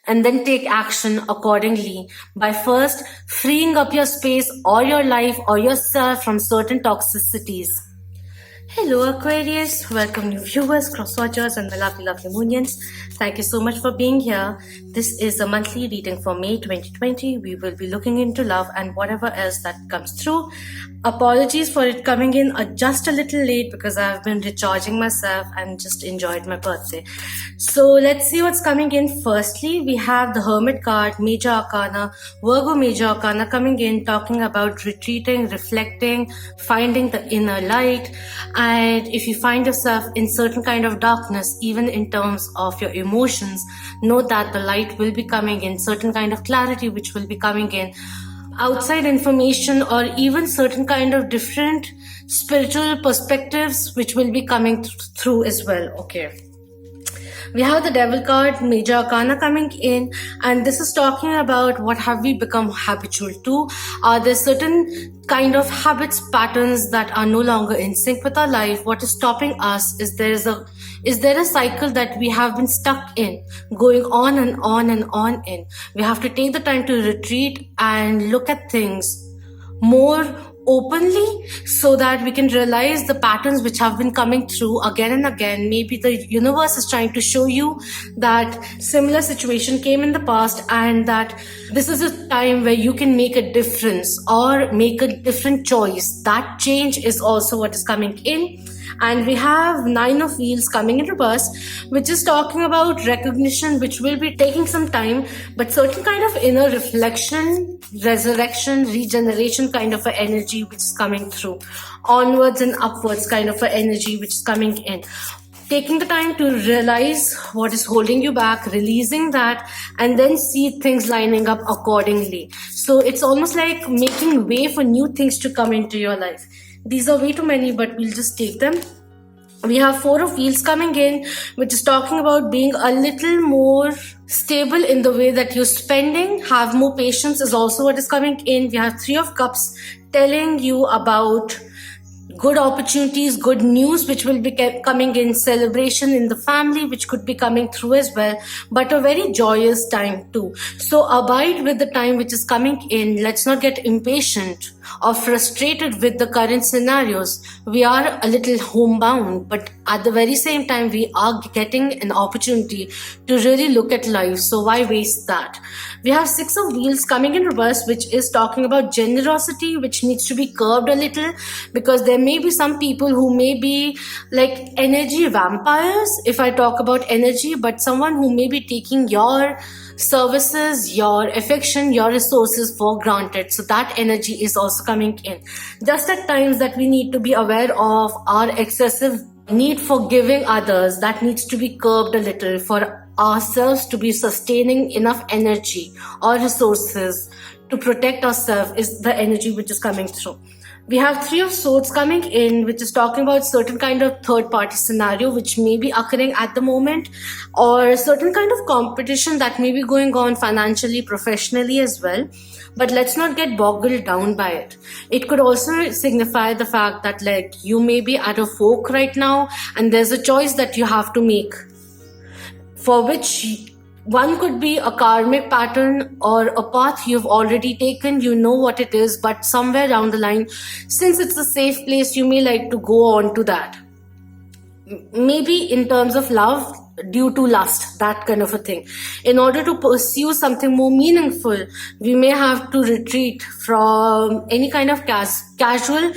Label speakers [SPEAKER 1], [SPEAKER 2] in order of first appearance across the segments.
[SPEAKER 1] and then take action accordingly by first freeing up your space or your life or yourself from certain toxicities. Hello Aquarius, welcome new viewers, cross-watchers and the lovely moonians. Thank you so much for being here. This is a monthly reading for May 2020. We will be looking into love and whatever else that comes through. Apologies for it coming in just a little late because I've been recharging myself and just enjoyed my birthday. So let's see what's coming in. Firstly, we have the Hermit card, Major Arcana, Virgo Major Arcana coming in, talking about retreating, reflecting, finding the inner light. And if you find yourself in certain kind of darkness, even in terms of your emotions, know that the light will be coming in, certain kind of clarity which will be coming in, outside information or even certain kind of different spiritual perspectives which will be coming through as well. Okay. We have the Devil card, Major Arcana coming in, and this is talking about what have we become habitual to. Are there certain kind of habits, patterns that are no longer in sync with our life? What is stopping us? Is there a cycle that we have been stuck in, going on and on and on in? We have to take the time to retreat and look at things more openly so that we can realize the patterns which have been coming through again and again. Maybe the universe is trying to show you that similar situation came in the past and that this is a time where you can make a difference or make a different choice. That change is also what is coming in. And we have Nine of Wheels coming in reverse, which is talking about recognition, which will be taking some time, but certain kind of inner reflection, resurrection, regeneration kind of an energy which is coming through. Onwards and upwards kind of an energy which is coming in. Taking the time to realize what is holding you back, releasing that, and then see things lining up accordingly. So it's almost like making way for new things to come into your life. These are way too many, but we'll just take them. We have Four of Wheels coming in, which is talking about being a little more stable in the way that you're spending. Have more patience is also what is coming in. We have Three of Cups telling you about good opportunities, good news which will be coming in, celebration in the family which could be coming through as well, but a very joyous time too. So abide with the time which is coming in. Let's not get impatient or frustrated with the current scenarios. We are a little homebound, but at the very same time we are getting an opportunity to really look at life. So why waste that? We have Six of Wheels coming in reverse, which is talking about generosity, which needs to be curbed a little, because there may be some people who may be like energy vampires, if I talk about energy, but someone who may be taking your services, your affection, your resources for granted. So that energy is also coming in. Just at times that we need to be aware of our excessive need for giving others, that needs to be curbed a little for ourselves to be sustaining enough energy or resources to protect ourselves is the energy which is coming through. We have Three of Swords coming in, which is talking about certain kind of third-party scenario which may be occurring at the moment, or certain kind of competition that may be going on financially, professionally as well. But let's not get boggled down by it. It could also signify the fact that like you may be at a fork right now and there's a choice that you have to make, for which one could be a karmic pattern or a path you've already taken, you know what it is, but somewhere down the line, since it's a safe place, you may like to go on to that. Maybe in terms of love, due to lust, that kind of a thing. In order to pursue something more meaningful, we may have to retreat from any kind of casual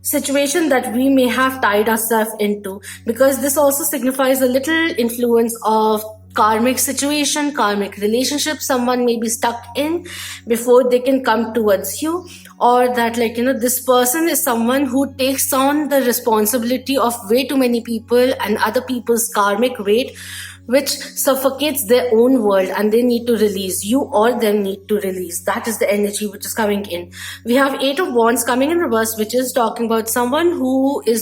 [SPEAKER 1] situation that we may have tied ourselves into, because this also signifies a little influence of karmic situation, karmic relationship someone may be stuck in before they can come towards you, or that like, this person is someone who takes on the responsibility of way too many people and other people's karmic weight, which suffocates their own world, and they need to release. You or them need to release. That is the energy which is coming in. We have Eight of Wands coming in reverse, which is talking about someone who is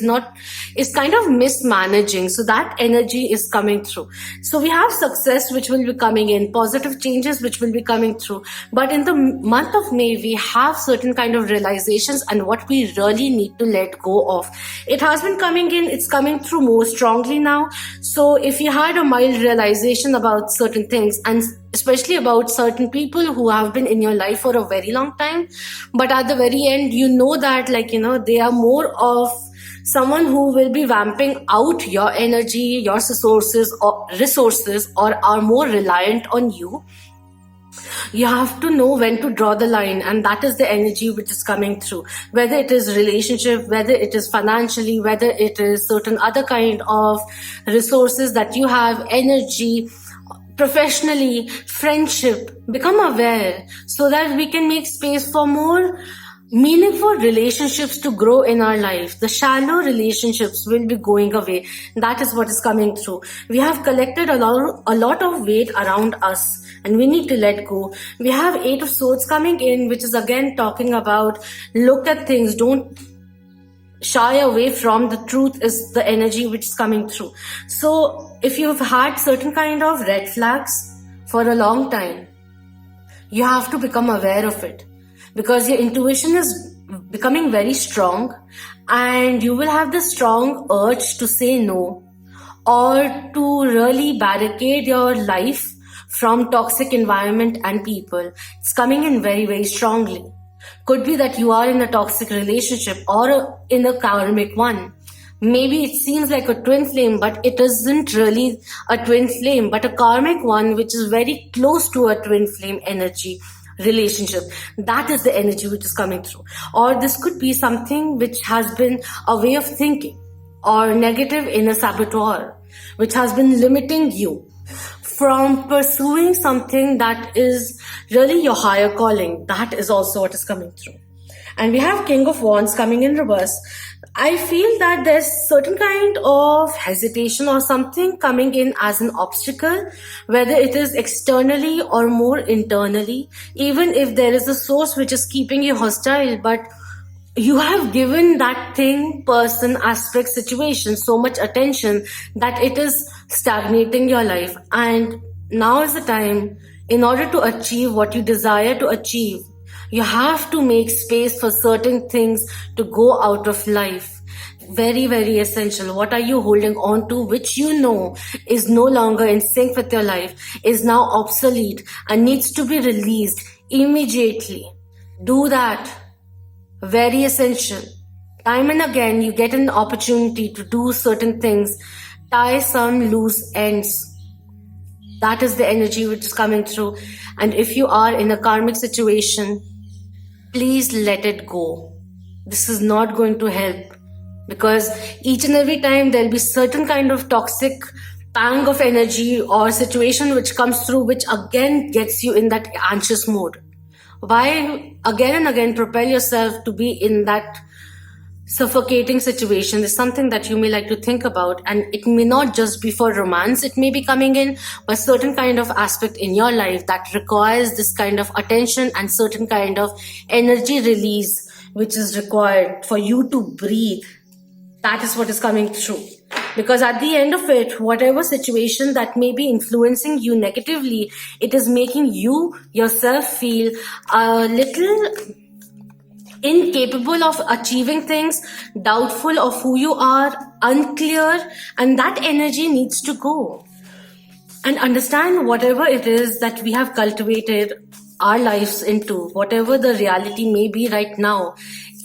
[SPEAKER 1] kind of mismanaging. So that energy is coming through. So we have success which will be coming in, positive changes which will be coming through. But in the month of May, we have certain kind of realizations and what we really need to let go of. It has been coming in, it's coming through more strongly now. So if you had a mild realization about certain things and especially about certain people who have been in your life for a very long time, but at the very end you know that, like, they are more of someone who will be vamping out your energy, your resources, or are more reliant on you. You have to know when to draw the line, and that is the energy which is coming through, whether it is relationship, whether it is financially, whether it is certain other kind of resources that you have, energy, professionally, friendship. Become aware so that we can make space for more meaningful relationships to grow in our life. The shallow relationships will be going away. That is what is coming through. We have collected a lot of weight around us, and we need to let go. We have 8 of Swords coming in, which is again talking about look at things, don't shy away from the truth, is the energy which is coming through. So if you've had certain kind of red flags for a long time, you have to become aware of it, because your intuition is becoming very strong, and you will have the strong urge to say no, or to really barricade your life from toxic environment and people. It's coming in very, very strongly. Could be that you are in a toxic relationship or in a karmic one. Maybe it seems like a twin flame, but it isn't really a twin flame, but a karmic one, which is very close to a twin flame energy relationship. That is the energy which is coming through. Or this could be something which has been a way of thinking, or negative inner saboteur, which has been limiting you from pursuing something that is really your higher calling. That is also what is coming through. And we have King of Wands coming in reverse. I feel that there's certain kind of hesitation or something coming in as an obstacle, whether it is externally or more internally. Even if there is a source which is keeping you hostile, but you have given that thing, person, aspect, situation so much attention that it is stagnating your life. And now is the time, in order to achieve what you desire to achieve, you have to make space for certain things to go out of life. Very, very essential. What are you holding on to which you know is no longer in sync with your life, is now obsolete and needs to be released immediately? Do that. Very essential. Time and again, you get an opportunity to do certain things, tie some loose ends. That is the energy which is coming through. And if you are in a karmic situation, please let it go. This is not going to help, because each and every time there'll be certain kind of toxic pang of energy or situation which comes through, which again gets you in that anxious mode. Why again and again propel yourself to be in that suffocating situation is something that you may like to think about. And it may not just be for romance, it may be coming in by certain kind of aspect in your life that requires this kind of attention and certain kind of energy release which is required for you to breathe. That is what is coming through. Because at the end of it, whatever situation that may be influencing you negatively, it is making you yourself feel a little incapable of achieving things, doubtful of who you are, unclear, and that energy needs to go. And understand whatever it is that we have cultivated our lives into, whatever the reality may be right now,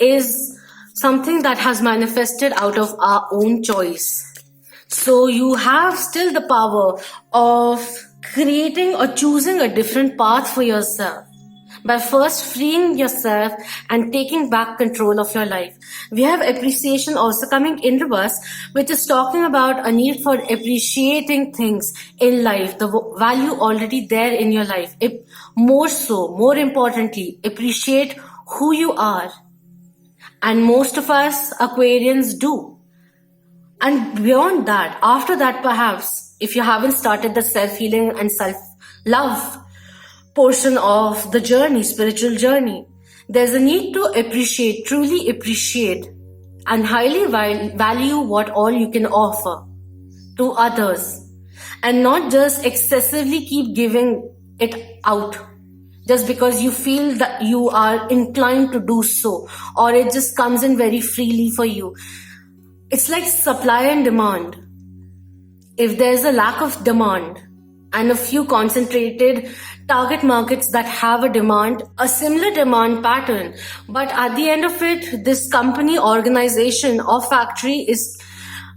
[SPEAKER 1] is something that has manifested out of our own choice. So you have still the power of creating or choosing a different path for yourself by first freeing yourself and taking back control of your life. We have appreciation also coming in reverse, which is talking about a need for appreciating things in life, the value already there in your life. More importantly, appreciate who you are. And most of us Aquarians do. And beyond that, after that, perhaps, if you haven't started the self-healing and self-love portion of the journey, spiritual journey, there's a need to appreciate, truly appreciate, and highly value what all you can offer to others. And not just excessively keep giving it out just because you feel that you are inclined to do so, or it just comes in very freely for you. It's like supply and demand. If there's a lack of demand, and a few concentrated target markets that have a similar demand pattern. But at the end of it, this company, organization, or factory is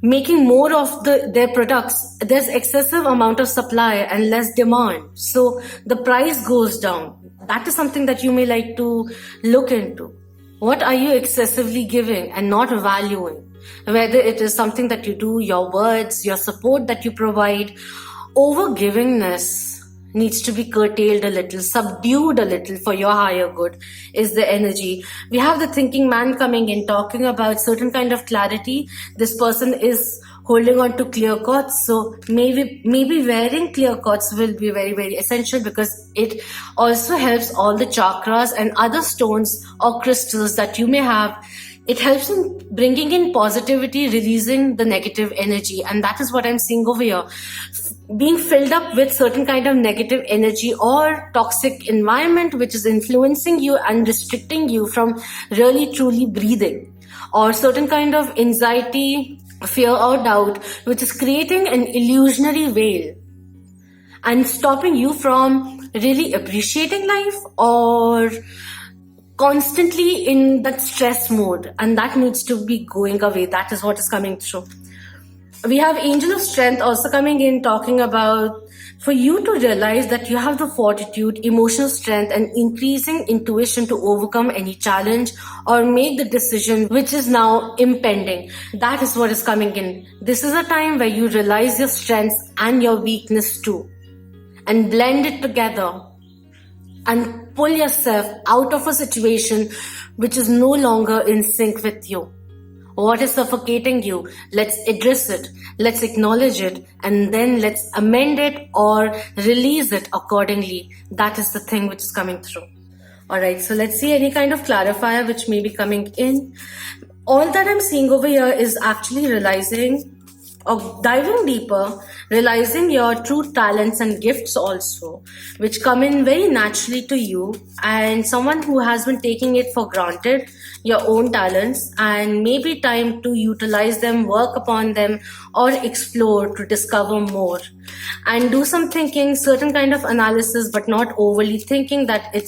[SPEAKER 1] making more of their products. There's excessive amount of supply and less demand. So the price goes down. That is something that you may like to look into. What are you excessively giving and not valuing? Whether it is something that you do, your words, your support that you provide, overgivingness needs to be curtailed a little, subdued a little for your higher good is the energy. We have the thinking man coming in, talking about certain kind of clarity. This person is holding on to clear quartz, so maybe wearing clear quartz will be very, very essential, because it also helps all the chakras and other stones or crystals that you may have. It helps in bringing in positivity, releasing the negative energy. And that is what I'm seeing over here. Being filled up with certain kind of negative energy or toxic environment, which is influencing you and restricting you from really truly breathing. Or certain kind of anxiety, fear or doubt, which is creating an illusionary veil and stopping you from really appreciating life, or constantly in that stress mode, and that needs to be going away. That is what is coming through. We have Angel of Strength also coming in, talking about for you to realize that you have the fortitude, emotional strength, and increasing intuition to overcome any challenge or make the decision which is now impending. That is what is coming in. This is a time where you realize your strengths and your weakness too, and blend it together and pull yourself out of a situation which is no longer in sync with you. What is suffocating you? Let's address it. Let's acknowledge it. And then let's amend it or release it accordingly. That is the thing which is coming through. Alright, so let's see any kind of clarifier which may be coming in. All that I'm seeing over here is actually realizing or diving deeper, realizing your true talents and gifts also, which come in very naturally to you, and someone who has been taking it for granted, your own talents, and maybe time to utilize them, work upon them, or explore to discover more. And do some thinking, certain kind of analysis, but not overly thinking that it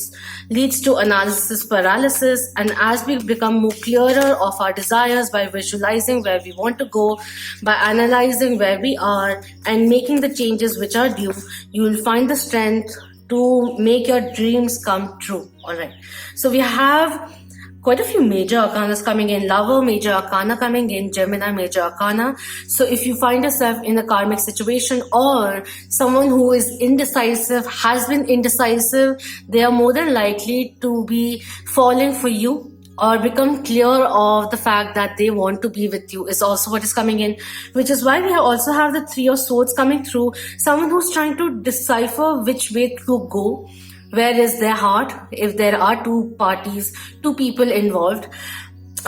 [SPEAKER 1] leads to analysis paralysis. And as we become more clearer of our desires by visualizing where we want to go, by analyzing where we are and making the changes which are due, you will find the strength to make your dreams come true. All right. So we have quite a few major arcanas coming in. Lover, major arcana coming in. Gemini, major arcana. So if you find yourself in a karmic situation, or someone who is indecisive, has been indecisive, they are more than likely to be falling for you or become clear of the fact that they want to be with you, is also what is coming in, which is why we also have the Three of Swords coming through. Someone who's trying to decipher which way to go. Where is their heart? If there are two parties, two people involved,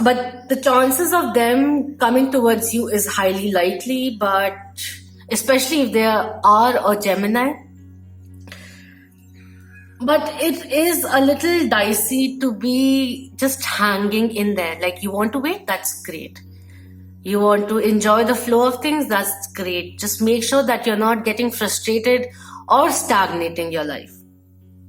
[SPEAKER 1] but the chances of them coming towards you is highly likely, but especially if they are a Gemini. But it is a little dicey to be just hanging in there. Like, you want to wait? That's great. You want to enjoy the flow of things? That's great. Just make sure that you're not getting frustrated or stagnating your life.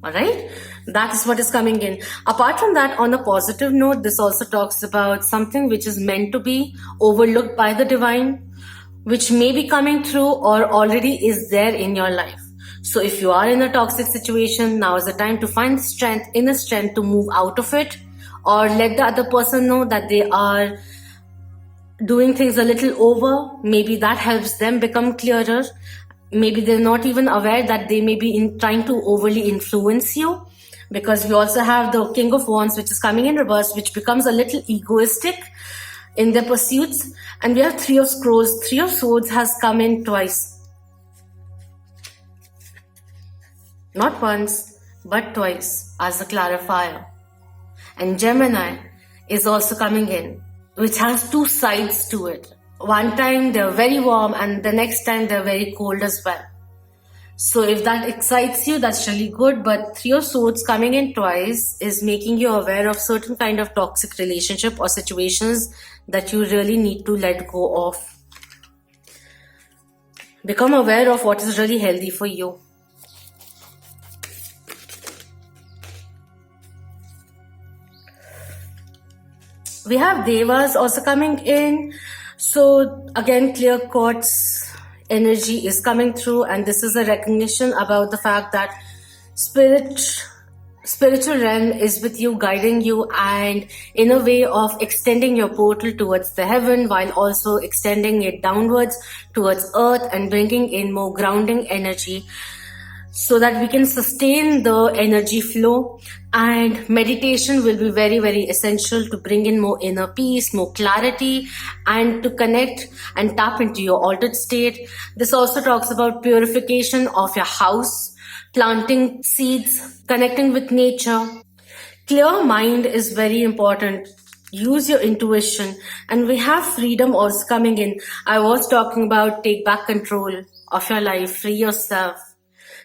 [SPEAKER 1] Alright, that is what is coming in. Apart from that, on a positive note, this also talks about something which is meant to be overlooked by the divine, which may be coming through or already is there in your life. So if you are in a toxic situation, now is the time to find strength, inner strength to move out of it, or let the other person know that they are doing things a little over. Maybe that helps them become clearer. Maybe they're not even aware that they may be trying to overly influence you, because we also have the King of Wands, which is coming in reverse, which becomes a little egoistic in their pursuits. And we have Three of Scrolls. Three of Swords has come in twice. Not once, but twice as a clarifier. And Gemini is also coming in, which has two sides to it. One time they're very warm and the next time they're very cold as well. So if that excites you, that's really good. But Three of Swords coming in twice is making you aware of certain kind of toxic relationship or situations that you really need to let go of. Become aware of what is really healthy for you. We have Devas also coming in. So again, clear quartz energy is coming through, and this is a recognition about the fact that spiritual realm is with you, guiding you, and in a way of extending your portal towards the heaven, while also extending it downwards towards earth and bringing in more grounding energy, so that we can sustain the energy flow. And meditation will be very, very essential to bring in more inner peace, more clarity, and to connect and tap into your altered state. This also talks about purification of your house, planting seeds, connecting with nature. Clear mind is very important. Use your intuition. And we have freedom also coming in. I was talking about take back control of your life, free yourself.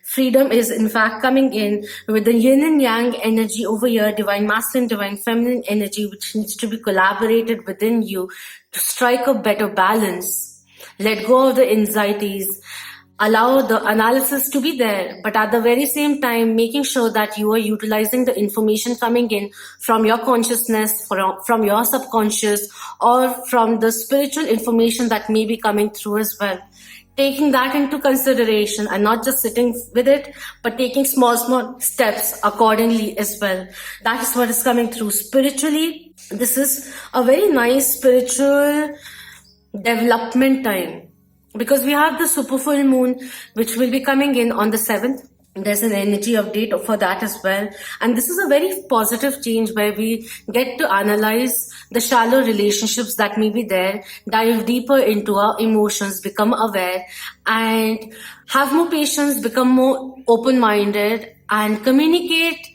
[SPEAKER 1] Freedom is in fact coming in with the yin and yang energy over here, divine masculine, divine feminine energy, which needs to be collaborated within you to strike a better balance. Let go of the anxieties. Allow the analysis to be there, but at the very same time, making sure that you are utilizing the information coming in from your consciousness, from your subconscious, or from the spiritual information that may be coming through as well. Taking that into consideration and not just sitting with it, but taking small steps accordingly as well. That is what is coming through spiritually. This is a very nice spiritual development time, because we have the super full moon, which will be coming in on the 7th. There's an energy update for that as well. And this is a very positive change where we get to analyze the shallow relationships that may be there, dive deeper into our emotions, become aware, and have more patience, become more open-minded, and communicate,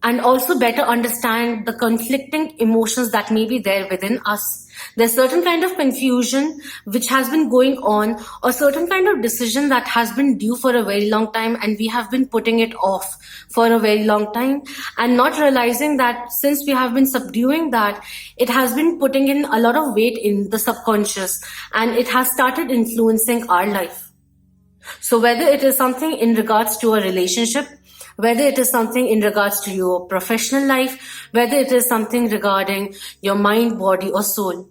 [SPEAKER 1] and also better understand the conflicting emotions that may be there within us. There's certain kind of confusion which has been going on, or certain kind of decision that has been due for a very long time, and we have been putting it off for a very long time, and not realizing that since we have been subduing that, it has been putting in a lot of weight in the subconscious, and it has started influencing our life. So whether it is something in regards to a relationship, whether it is something in regards to your professional life, whether it is something regarding your mind, body, or soul,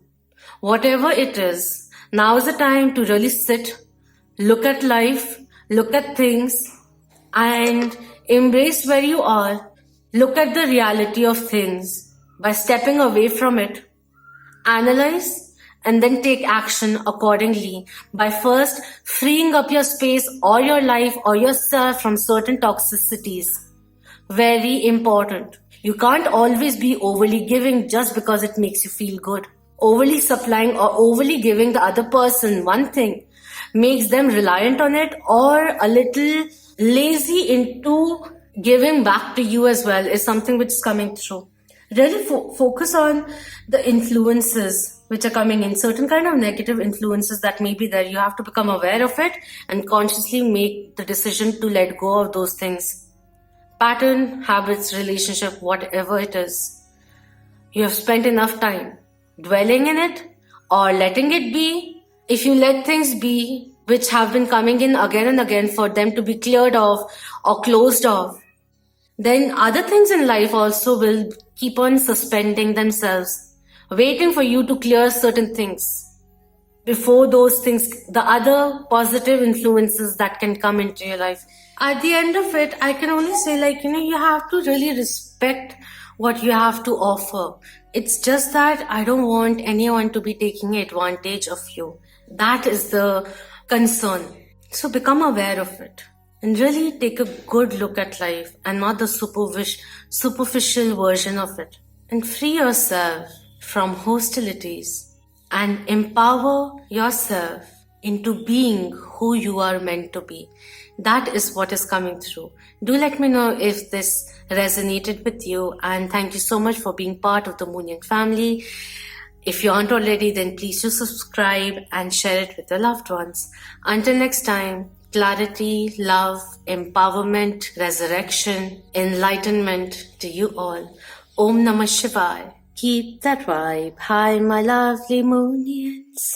[SPEAKER 1] whatever it is, now is the time to really sit, look at life, look at things, and embrace where you are. Look at the reality of things by stepping away from it, analyze, and then take action accordingly by first freeing up your space or your life or yourself from certain toxicities. Very important. You can't always be overly giving just because it makes you feel good. Overly supplying or overly giving the other person one thing makes them reliant on it, or a little lazy into giving back to you as well, is something which is coming through. Really focus on the influences which are coming in, certain kind of negative influences that may be there. You have to become aware of it and consciously make the decision to let go of those things. Pattern, habits, relationship, whatever it is. You have spent enough time dwelling in it or letting it be. If you let things be, which have been coming in again and again for them to be cleared off or closed off, then other things in life also will keep on suspending themselves, waiting for you to clear certain things before those things, the other positive influences that can come into your life. At the end of it, I can only say, you have to really respect what you have to offer. It's just that I don't want anyone to be taking advantage of you. That is the concern. So become aware of it and really take a good look at life and not the superficial version of it. And free yourself from hostilities and empower yourself into being who you are meant to be. That is what is coming through. Do let me know if this resonated with you, and thank you so much for being part of the Moonian family. If you aren't already, then please do subscribe and share it with your loved ones. Until next time, clarity, love, empowerment, resurrection, enlightenment to you all. Om Namah Shivaya. Keep that vibe high, my lovely Moonians.